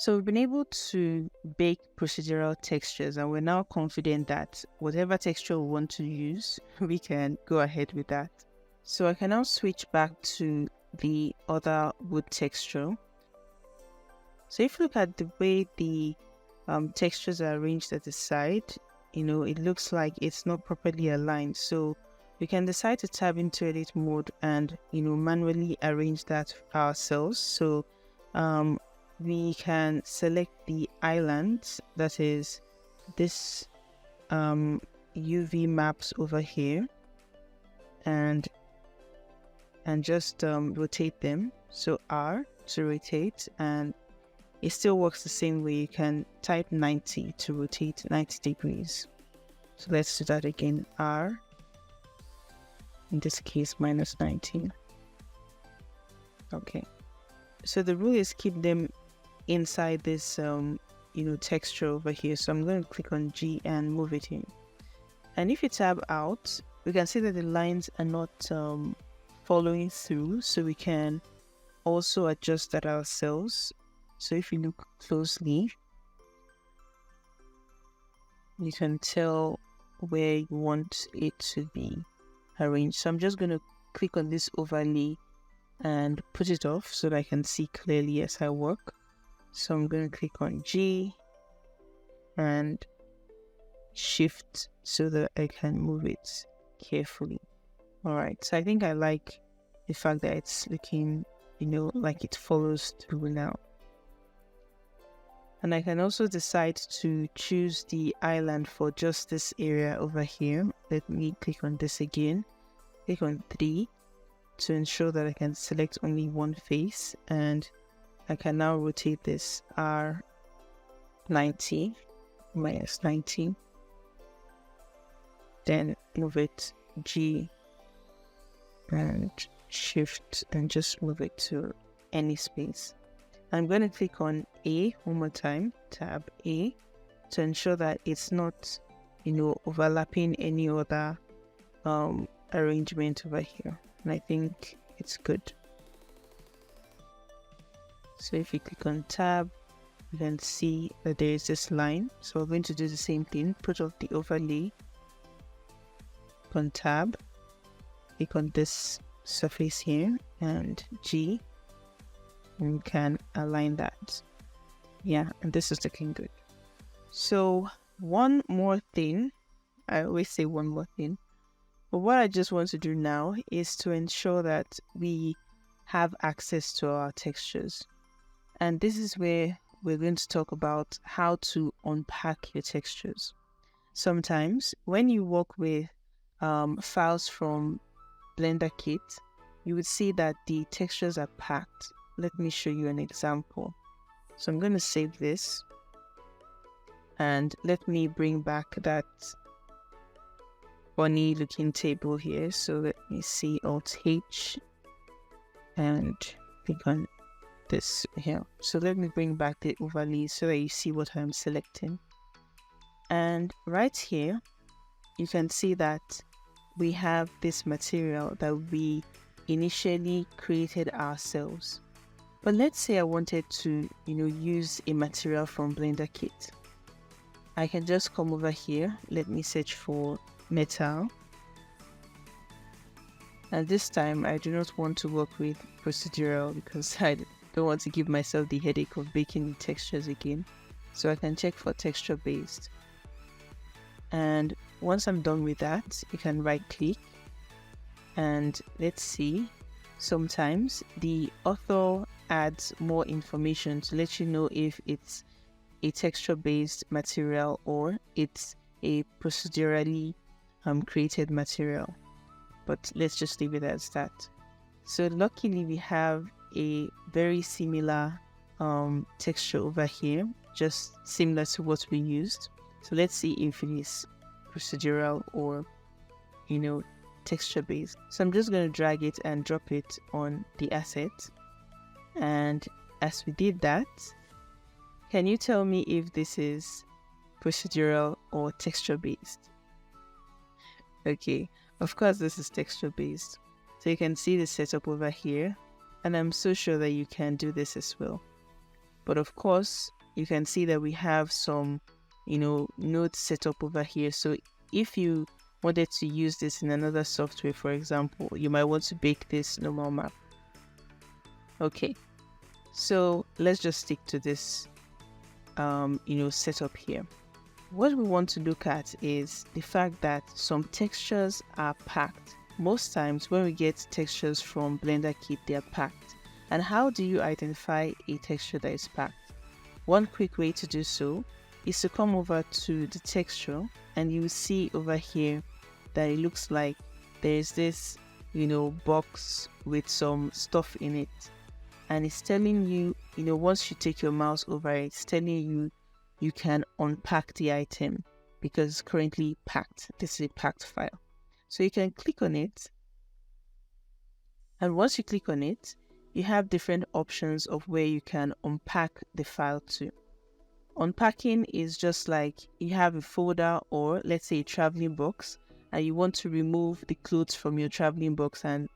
So we've been able to bake procedural textures, and we're now confident that whatever texture we want to use, we can go ahead with that. So I can now switch back to the other wood texture. So if you look at the way the textures are arranged at the side, it looks like it's not properly aligned. So we can decide to tab into edit mode and, manually arrange that ourselves. So we can select the island, that is this UV maps over here, and just rotate them. So R to rotate, and it still works the same way. You can type 90 to rotate 90 degrees. So let's do that again. R, in this case, minus 19. Okay. So the rule is keep them inside this, texture over here. So I'm going to click on G and move it in. And if you tab out, we can see that the lines are not following through. So we can also adjust that ourselves. So if you look closely, you can tell where you want it to be arranged. So I'm just going to click on this overlay and put it off so that I can see clearly as I work. So I'm going to click on G and shift so that I can move it carefully. All right, so I think I like the fact that it's looking, like it follows through now. And I can also decide to choose the island for just this area over here. Let me click on this again. Click on 3 to ensure that I can select only one face. And I can now rotate this R 90 minus 90. Then move it G and shift and just move it to any space. I'm going to click on A one more time, tab A, to ensure that it's not, overlapping any other arrangement over here. And I think it's good. So if you click on tab, you can see that there is this line. So we're going to do the same thing, put off the overlay, click on tab, click on this surface here and G. And we can align that. Yeah, and this is looking good. So one more thing, I always say one more thing, but what I just want to do now is to ensure that we have access to our textures. And this is where we're going to talk about how to unpack your textures. Sometimes when you work with files from Blender Kit, you would see that the textures are packed. Let me show you an example. So I'm going to save this and let me bring back that funny looking table here. So let me see Alt H and click on this here. So let me bring back the overlay so that you see what I'm selecting. And right here, you can see that we have this material that we initially created ourselves. But let's say I wanted to, use a material from Blender Kit. I can just come over here. Let me search for metal. And this time I do not want to work with procedural because I don't want to give myself the headache of baking the textures again. So I can check for texture based. And once I'm done with that, you can right click and let's see. Sometimes the author adds more information to let you know if it's a texture based material or it's a procedurally created material. But let's just leave it as that. So luckily we have a very similar texture over here, just similar to what we used. So let's see if it is procedural or, texture based. So I'm just going to drag it and drop it on the asset. And as we did that, can you tell me if this is procedural or texture based? Okay, of course this is texture based. So you can see the setup over here, and I'm so sure that you can do this as well. But of course, you can see that we have some, nodes set up over here. So if you wanted to use this in another software, for example, you might want to bake this normal map. Okay, so let's just stick to this, setup here. What we want to look at is the fact that some textures are packed. Most times when we get textures from Blender Kit, they are packed. And how do you identify a texture that is packed? One quick way to do so is to come over to the texture, and you will see over here that it looks like there's this, box with some stuff in it. And it's telling you, once you take your mouse over it, it's telling you you can unpack the item because it's currently packed. This is a packed file. So you can click on it. And once you click on it, you have different options of where you can unpack the file to. Unpacking is just like you have a folder or let's say a traveling box, and you want to remove the clothes from your traveling box and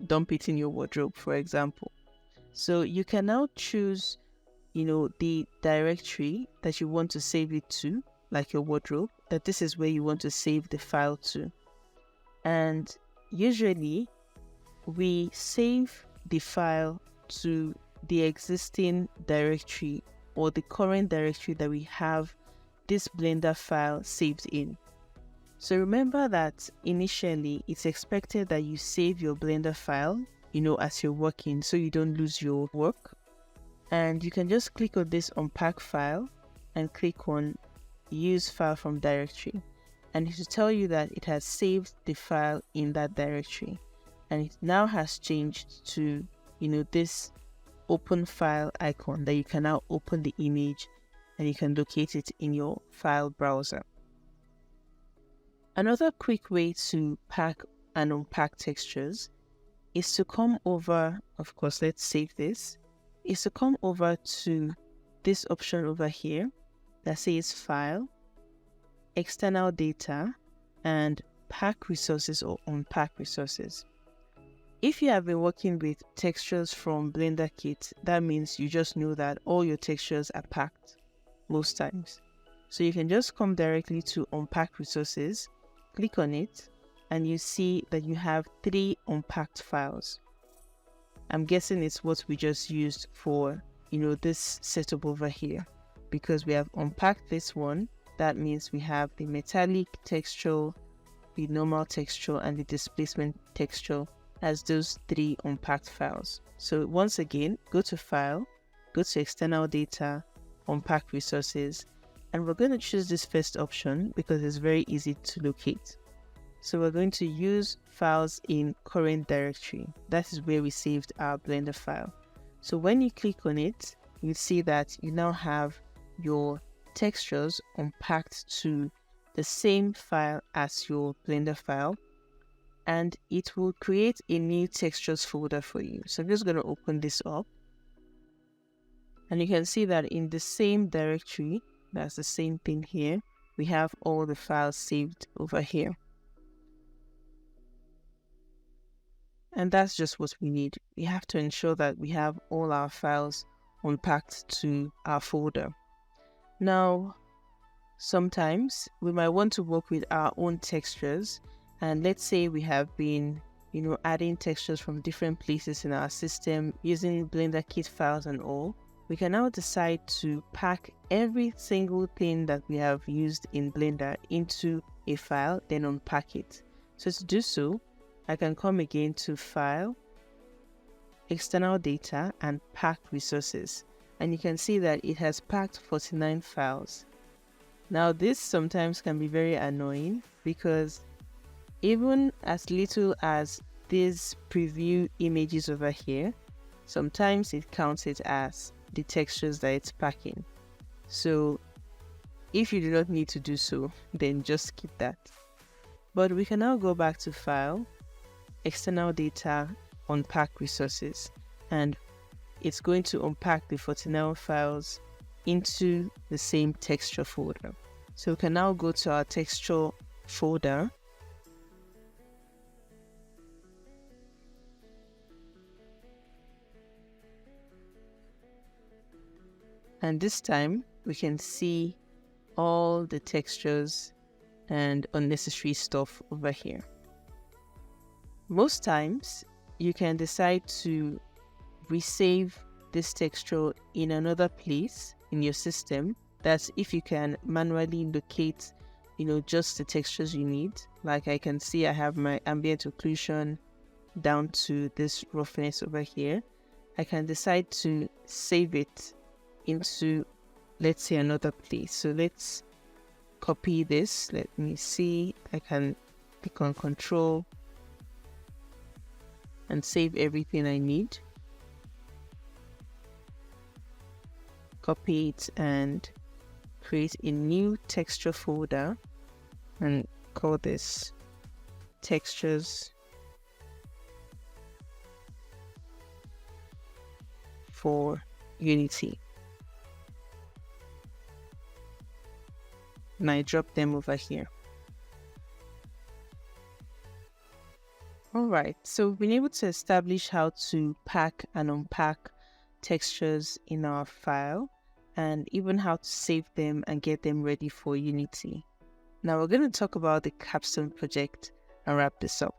dump it in your wardrobe, for example. So you can now choose the directory that you want to save it to, like your wardrobe, that this is where you want to save the file to. And usually we save the file to the existing directory or the current directory that we have this Blender file saved in. So remember that initially it's expected that you save your Blender file, as you're working, so you don't lose your work. And you can just click on this unpack file and click on use file from directory, and it will tell you that it has saved the file in that directory, and it now has changed to this open file icon that you can now open the image and you can locate it in your file browser. Another quick way to pack and unpack textures is to come over, of course, let's save this, is to come over to this option over here that says File, External Data, and Pack Resources or Unpack Resources. If you have been working with textures from Blender Kit, that means you just know that all your textures are packed most times. So you can just come directly to Unpack Resources, click on it, and you see that you have 3 unpacked files. I'm guessing it's what we just used for, this setup over here, because we have unpacked this one. That means we have the metallic texture, the normal texture, and the displacement texture as those 3 unpacked files. So once again, go to File, go to External Data, Unpack Resources, and we're going to choose this first option because it's very easy to locate. So we're going to use files in current directory. That is where we saved our Blender file. So when you click on it, you see that you now have your textures unpacked to the same file as your Blender file, and it will create a new textures folder for you. So I'm just going to open this up, and you can see that in the same directory, that's the same thing here, we have all the files saved over here. And that's just what we need. We have to ensure that we have all our files unpacked to our folder. Now, sometimes we might want to work with our own textures, and let's say we have been adding textures from different places in our system using Blender Kit files and all. We can now decide to pack every single thing that we have used in Blender into a file, then unpack it. So to do so, I can come again to File, External Data, and Pack Resources. And you can see that it has packed 49 files. Now this sometimes can be very annoying because even as little as these preview images over here, sometimes it counts it as the textures that it's packing. So if you do not need to do so, then just skip that. But we can now go back to File, External Data, Unpack Resources, and it's going to unpack the 49 files into the same texture folder. So we can now go to our texture folder, And this time we can see all the textures and unnecessary stuff over here. Most times you can decide to resave this texture in another place in your system. That's if you can manually locate, just the textures you need. Like I can see I have my ambient occlusion down to this roughness over here. I can decide to save it into, let's say, another place. So let's copy this. Let me see. I can click on Control and save everything I need. Copy it and create a new texture folder and call this textures for Unity. And I drop them over here. Alright, so we've been able to establish how to pack and unpack textures in our file, and even how to save them and get them ready for Unity. Now we're going to talk about the capstone project and wrap this up.